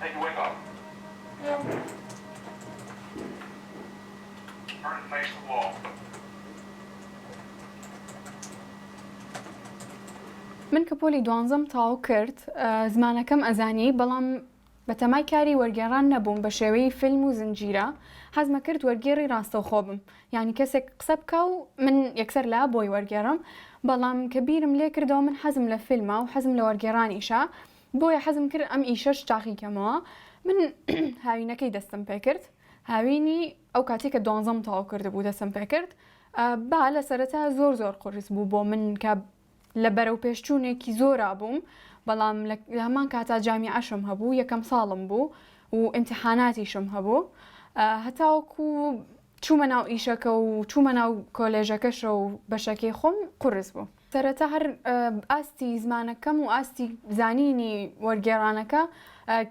Take your wig off. Turn and face the wall. من کە پۆلی دوانزەم تاو کرد زمانەکەم ئەزانی بەڵام بە تەمای کاری وەرگێڕان نەبووم بە شێوەی فیلم و زنجیرە حەزمە کرد وەرگێڕی ڕاستەوخۆ بم یعنی کەسێک قسە بکە و من یەکسەر لا بۆی وەرگێڕم بەڵام کە بیرم لێ کردەوە من حەزم لە فیلمە و حەزم لە وەرگێڕانیشە بۆیە حەزم کرد ئەم ئیشەش تاقیکەمەوە من هاوینەکەی دەستم پێ کرد هاوینی ئەو کاتی کە دوانزەم تاو کرده بوو دەستم پێ کرد با لە سەرەتا زۆر قورس بوو بۆ من کە لە بەرەو پێشچوونێکی زۆرا بووم بەڵام لە هەمان کاتا جامیعەشم هەبوو یەکەم ساڵم بوو و ئیمتیحاناتیشم هەبوو هەتاوەکو چوومە ناو ئیشەکە و چوومە ناو کۆلێژەکەشە و بەشەکەی خۆم قورس بوو سەرەتا هەر ئاستی زمانەکەم و ئاستی زانینی وەرگێڕانەکە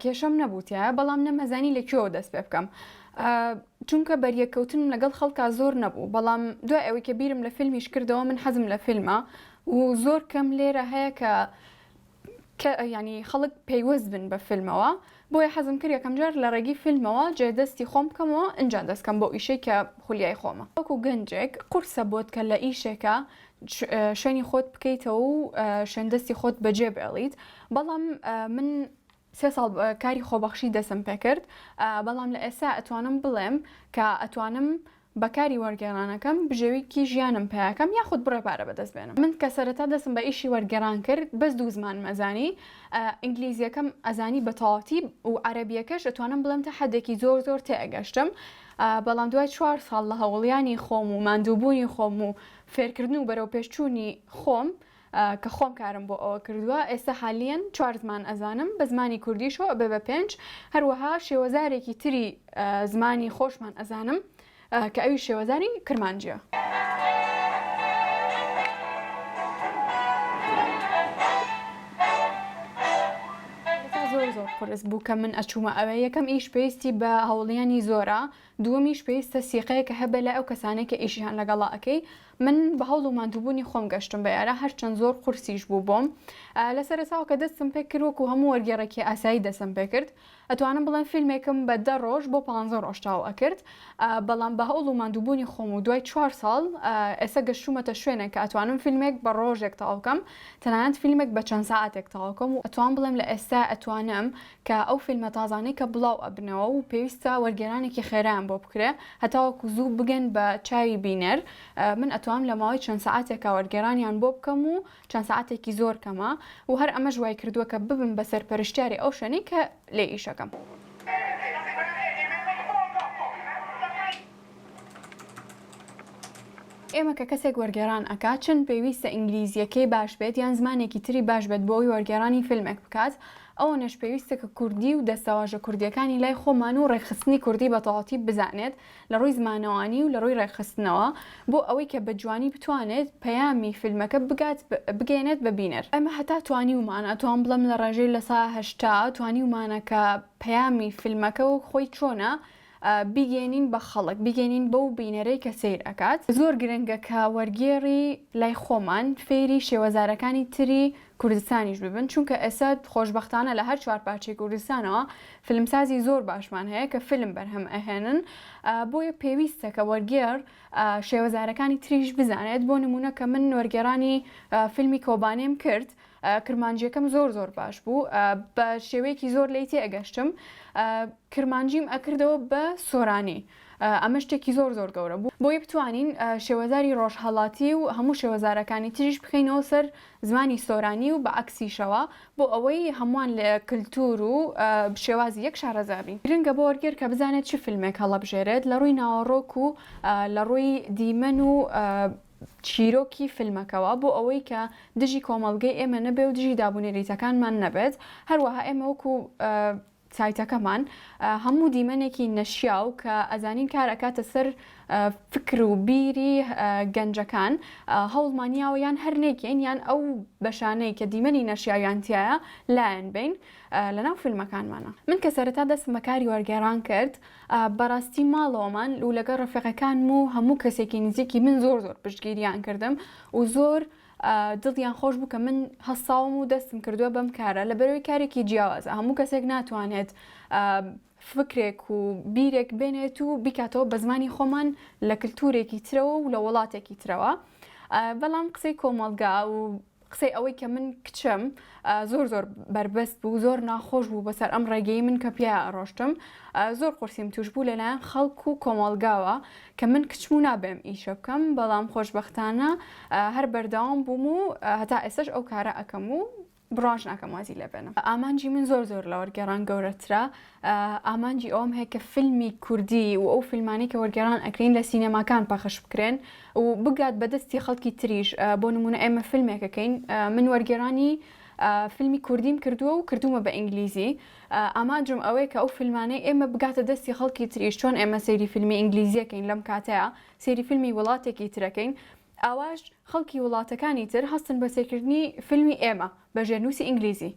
کێشەم نەبووتیە بەڵام نەمەزانی لەکوێوە دەست پێ بکەم چونکە بەریەکەوتن لەگەڵ خەڵکا زۆر نەبوو بەڵام دوای ئەوەی کە بیرم لە فیلمیش کردەوە من حەزم لە فیلمە و زۆر کەم لێرە هەیە کە ینی خەڵک پەیوەست بن بە فیلمەوە بۆیە حەزم کرد یەکەم جار لە ڕێگەی فیلمەوە جێدەستی خۆم بکەمەوە ئەنجام دەستکەم بۆ ئیشەی کە خولیای خۆمە وەکو گەنجێک قورسە بۆت کە لە ئیشێکە شوێنی خۆت بکەیتەوە و شوێندەستی خۆت بەجێ بێڵیت بەڵام من 3 ساڵ کاری خۆبەخشی دەستم پێ کرد بەڵام لە ئێستا ئەتوانم بڵێم کە ئەتوانم بەکاری وەرگێڕانەکەم بژێویکی ژیانم پێیەکەم یاخود بڕێپارە بەدەست بێنم من کە سەرەتا دەستم بە ئیشی وەرگێڕان کرد بەس 2 زمان مەزانی ئینگلیزیەکەم ئەزانی بە تەواوەتی و عەرەبیەکەش ئەتوانم بڵێم تا حەدێکی زۆر تێئەگەشتم بەڵام دوای 4 ساڵ لە هەوڵیانی خۆم و ماندووبوونی خۆم و فێرکردن و بەرەو پێشچوونی خۆم کە خۆم کارم بۆ ئەوە کردووە ئێستا حالیەن 4 زمان ئەزانم بە زمانی کوردیشەوە بە 5 هەروەها شێوەزارێکی تری زمانی خۆشمان ئەزانم کە ئەوی شێوەزاری کرمانجیە. زۆر قورس بوو کە من ئەچوومە ئەوە یەکەم ئیش پێویستی بە هەوڵیانی زۆرە دووەمیش پێویستە سیقەیە کە هەبە لە ئەو کەسانەی کە ئیشیان لەگەڵا ئەەکەی من بە هەوڵ و ماندووبوونی خۆم گەشتم بە یارە هەرچەند زۆر قورسیش بوو بۆم لە سەرەتاوە کە دەستم پێ کرد وەکو هەموو وەرگێڕێکی ئاسایی دەستم پێ کرد ئەتوانم بڵێن فیلمێکم بە 10 ڕۆژ بۆ 15 ڕۆژ تاو ئەکرد بەڵام بە هەوڵ و ماندووبوونی خۆم و دوای 4 ساڵ ئێستا گەشتومەتە شوێنێک کە ئەتوانم فیلمێک بە ڕۆژێک تاوکەم تەنانەت فیلمێک بە چەند ساعتێک تاوکەم و ئەتوان بڵێم لە ئێستا ئەتوانم کە ئەو فیلمە تازانەی کە بڵاو ئەبنەوە و پێویستە وەرگێڕانێکی خێرایان بۆ بکرێ هەتاوەکو زوو بگەن بە چاوی بینەر من ئەتوانم لە ماوەی چەند ساعتێکە وەرگێڕانیان بۆ بکەم و چەند ساعتێکی زۆر کەمە و هەر ئەمە ژوای کردووە کە ببم بە سەرپەرشتیاری ئەو شوێنەی کە لێ ئیشەکەم. ئێمە کە کەسێک وەرگێڕان ئەکا چەند پێویستە ئینگلیزیەکەی باش بێت یان زمانێکی تری باش بێت بۆ ئەوی وەرگێڕانی فیلمێک بکات ئەوە نەش پێویستە کە کوردی و دەستەواژە کوردیەکانی لای خۆمان و ڕێکخستنی کوردی بە تەواوەتی بزانێت لە ڕووی زمانەوانی و لە ڕووی ڕێکخستنەوە بۆ ئەوەی کە بە جوانی بتوانێت پەیامی فیلمەکە بگەێنێت بە بینەر ئەمە هەتا توانی ومانە توان بڵم لە ڕێژەی لە سا 80 توانی ومانە کە پەیامی فیلمەکە و خۆی چۆنە بیگەێنین بە خەڵک بیگەێنین بەو بینەرەی کە سیر ئەکات زۆر گرنگە کە وەرگێڕی لای خۆمان فێری شێوەزارەکانی تری کوردستانیش ببن چونکە ئێستا خۆشبەختانە لە هەر 4 پارچەی کوردستانەوە فیلمسازی زۆر باشمان هەیە کە فیلم بەرهەم ئەهێنن بۆیە پێویستە کە وەرگێڕ شێوەزارەکانی تریش بزانێت بۆ نمونە کە من وەرگێڕانی فیلمی کۆبانێم کرد کرمانجیەکەم زۆر باش بوو بە شێوەیەکی زۆر لی تێ ئەگەشتم کرمانجیم ئەکردەوە بە سۆرانی ئەمە شتێکی زۆر گەورە بوو بۆیە بتوانین شێوەزاری ڕۆژهەڵاتی و هەموو شێوەزارەکانی تریش بخینەوە سەر زمانی سۆرانی و بە عەکسیشەوە بۆ ئەوەی هەمووان لە کللتور و شێوازی یەک شارەزابین گرنگە بۆ وەرگێڕ کە بزانێت چ فیلمێک هەڵەبژێرێت لە ڕووی ناوەڕۆک و لە ڕووی دیمەن و چیرۆکی فیلمەکەوە بۆ ئەوەی کە دژی کۆمەڵگەی ئێمە نەبێ و دژی دابوونێریتەکانمان نەبێت هەروەها ئێمە وەکو سایتەکەمان هەموو دیمەنێکی نەشیا و کە ئەزانین کارەکاتە سەر فکر و بیری گەنجەکان هەوڵمانیاوە یان هەرنێکین یان ئەو بەشانەی کە دیمەنی نەشیاویانتیایە لایەن بین لەناو فیلمەکانمانە من کە سەرەتا دەستم بەکاری وەرگێڕان کرد بەڕاستی ماڵەوەمان و لەگەڵ ڕەفیقەکانم و هەموو کەسێکی نزیکی من زۆر پشتگیریان کردم و زۆر دڵیان خۆش بوو کە من هەستاوم و دەستم کردووە بەم کارە لە بەرەوەی کارێکی جیاوازە هەموو کەسێک ناتوانێت فکرێک و بیرێک بێنێت و بیکاتەوە بە زمانی خۆمان لە کللتورێکی ترەوە و لە وڵاتێکی ترەوە بەڵام قسەی کۆمەڵگا و قسەی ئەوەی کە من کچم زۆر بربەست بوو زۆر ناخۆش بوو بەسەر ئەم ڕێگەی من کە پیا ئەڕۆشتم زۆر قورسیم توش بوو لەلایەن خەڵک و کۆمەڵگاوە کە من کچم و نابێم ئیشە بکەم بەڵام خۆشبەختانە هەر بەردەوام بووم و هەتا ئێستش ئەو کارە ئەەکەم و بڕۆژ ناکەم وازی لێبێنم ئامانجی من زۆر لە وەرگێڕان گەورەترە ئامانجی ئەوم هەیە کە فیلمی کوردی و ئەو فیلمانی کە وەرگێڕان ئەکرین لە سینەماکان پاخش بکرێن و بگات بەدەستی خەڵکی تریش بۆ نمونە ئێمە فیلمێکەکەین من وەرگێڕانی فیلمی کوردیم کردووە و کردومە بە ئینگلیزی ئامانجم ئەوەیە کە ئەو فیلمانەی ئێمە بگاتە دەستی خەڵکی تریش چۆن ئێمە سەیری فیلمی ئینگلیزیەکەین لەم کاتەیە سەیری فیلمی وڵاتێکی ترەکەین ئاواش خەڵکی وڵاتەکانی تر هەستن بە سێکردنی فیلمی ئێمە بە ژێرنووسی ئینگلیزی.